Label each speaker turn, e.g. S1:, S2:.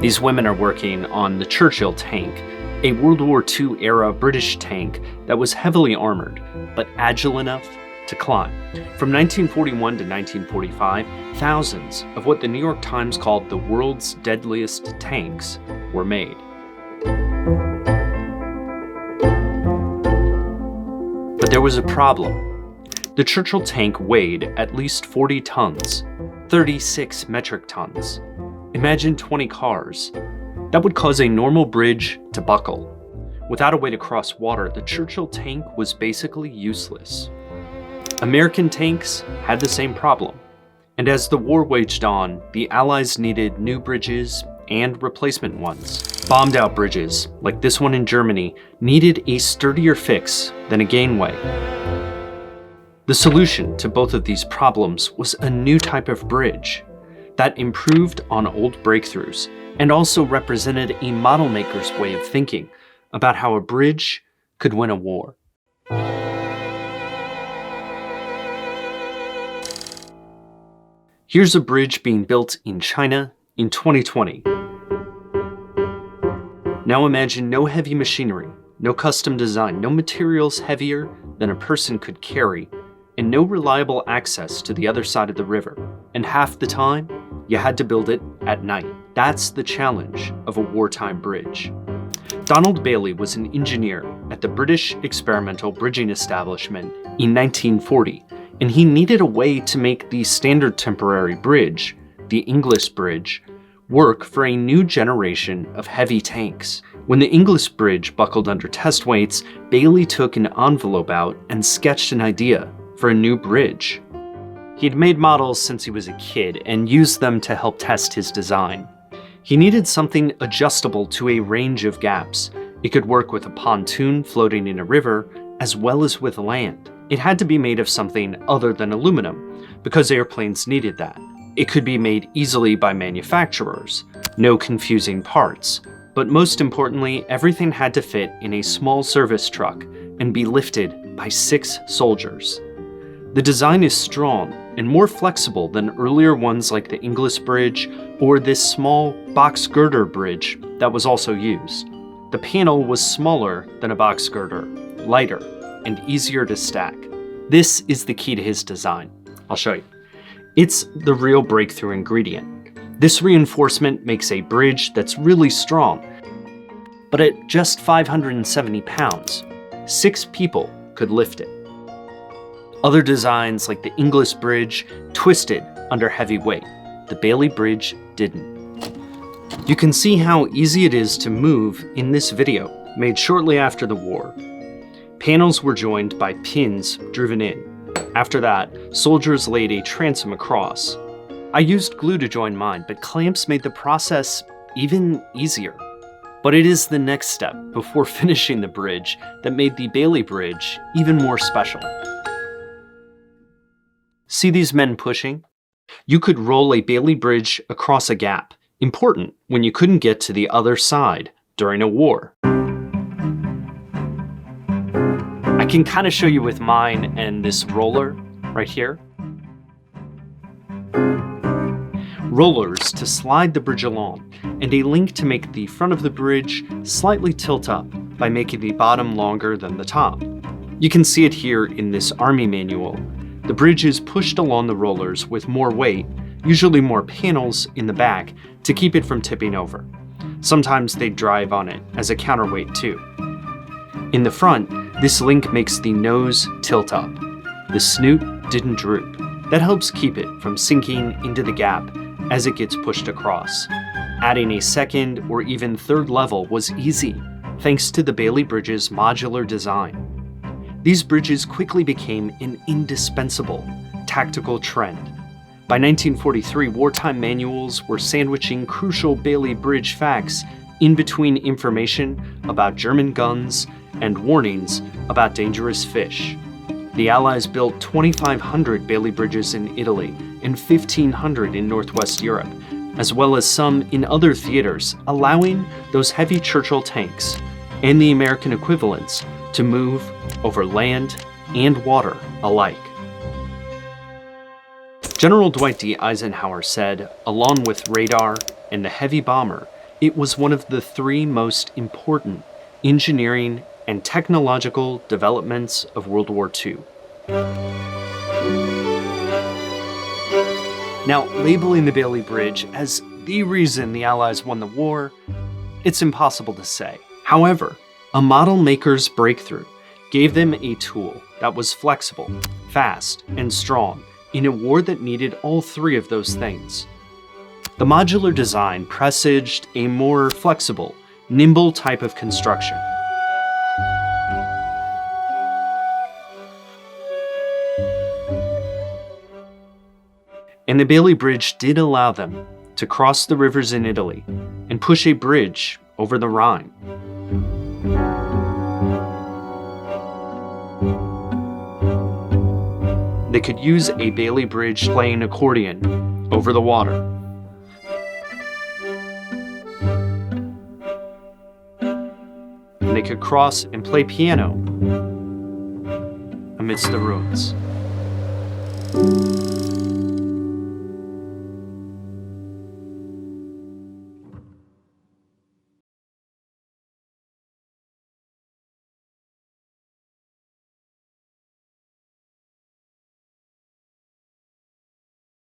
S1: These women are working on the Churchill tank, a World War II era British tank that was heavily armored, but agile enough to climb. From 1941 to 1945, thousands of what the New York Times called the world's deadliest tanks were made. But there was a problem. The Churchill tank weighed at least 40 tons, 36 metric tons. Imagine 20 cars. That would cause a normal bridge to buckle. Without a way to cross water, the Churchill tank was basically useless. American tanks had the same problem. And as the war waged on, the Allies needed new bridges and replacement ones. Bombed out bridges, like this one in Germany, needed a sturdier fix than a gangway. The solution to both of these problems was a new type of bridge that improved on old breakthroughs and also represented a model maker's way of thinking about how a bridge could win a war. Here's a bridge being built in China in 2020. Now imagine no heavy machinery, no custom design, no materials heavier than a person could carry, and no reliable access to the other side of the river. And half the time, you had to build it at night. That's the challenge of a wartime bridge. Donald Bailey was an engineer at the British Experimental Bridging Establishment in 1940, and he needed a way to make the standard temporary bridge, the Inglis Bridge, work for a new generation of heavy tanks. When the Inglis Bridge buckled under test weights, Bailey took an envelope out and sketched an idea for a new bridge. He'd made models since he was a kid and used them to help test his design. He needed something adjustable to a range of gaps. It could work with a pontoon floating in a river, as well as with land. It had to be made of something other than aluminum, because airplanes needed that. It could be made easily by manufacturers, no confusing parts. But most importantly, everything had to fit in a small service truck and be lifted by 6 soldiers. The design is strong and more flexible than earlier ones like the Inglis Bridge or this small box girder bridge that was also used. The panel was smaller than a box girder, lighter, and easier to stack. This is the key to his design. I'll show you. It's the real breakthrough ingredient. This reinforcement makes a bridge that's really strong, but at just 570 pounds, 6 people could lift it. Other designs, like the Inglis Bridge, twisted under heavy weight. The Bailey Bridge didn't. You can see how easy it is to move in this video, made shortly after the war. Panels were joined by pins driven in. After that, soldiers laid a transom across. I used glue to join mine, but clamps made the process even easier. But it is the next step before finishing the bridge that made the Bailey Bridge even more special. See these men pushing? You could roll a Bailey Bridge across a gap, important when you couldn't get to the other side during a war. I can kind of show you with mine and this roller right here. Rollers to slide the bridge along, and a link to make the front of the bridge slightly tilt up by making the bottom longer than the top. You can see it here in this Army manual. The bridge is pushed along the rollers with more weight, usually more panels in the back, to keep it from tipping over. Sometimes they drive on it as a counterweight too. In the front, this link makes the nose tilt up. The snoot didn't droop. That helps keep it from sinking into the gap as it gets pushed across. Adding a second or even third level was easy, thanks to the Bailey Bridge's modular design. These bridges quickly became an indispensable tactical trend. By 1943, wartime manuals were sandwiching crucial Bailey Bridge facts in between information about German guns and warnings about dangerous fish. The Allies built 2,500 Bailey Bridges in Italy and 1,500 in Northwest Europe, as well as some in other theaters, allowing those heavy Churchill tanks and the American equivalents to move over land and water alike. General Dwight D. Eisenhower said, along with radar and the heavy bomber, it was one of the three most important engineering and technological developments of World War II. Now, labeling the Bailey Bridge as the reason the Allies won the war, it's impossible to say. However, a model maker's breakthrough gave them a tool that was flexible, fast, and strong in a war that needed all three of those things. The modular design presaged a more flexible, nimble type of construction. And the Bailey Bridge did allow them to cross the rivers in Italy and push a bridge over the Rhine. They could use a Bailey Bridge playing accordion over the water. And they could cross and play piano amidst the ruins.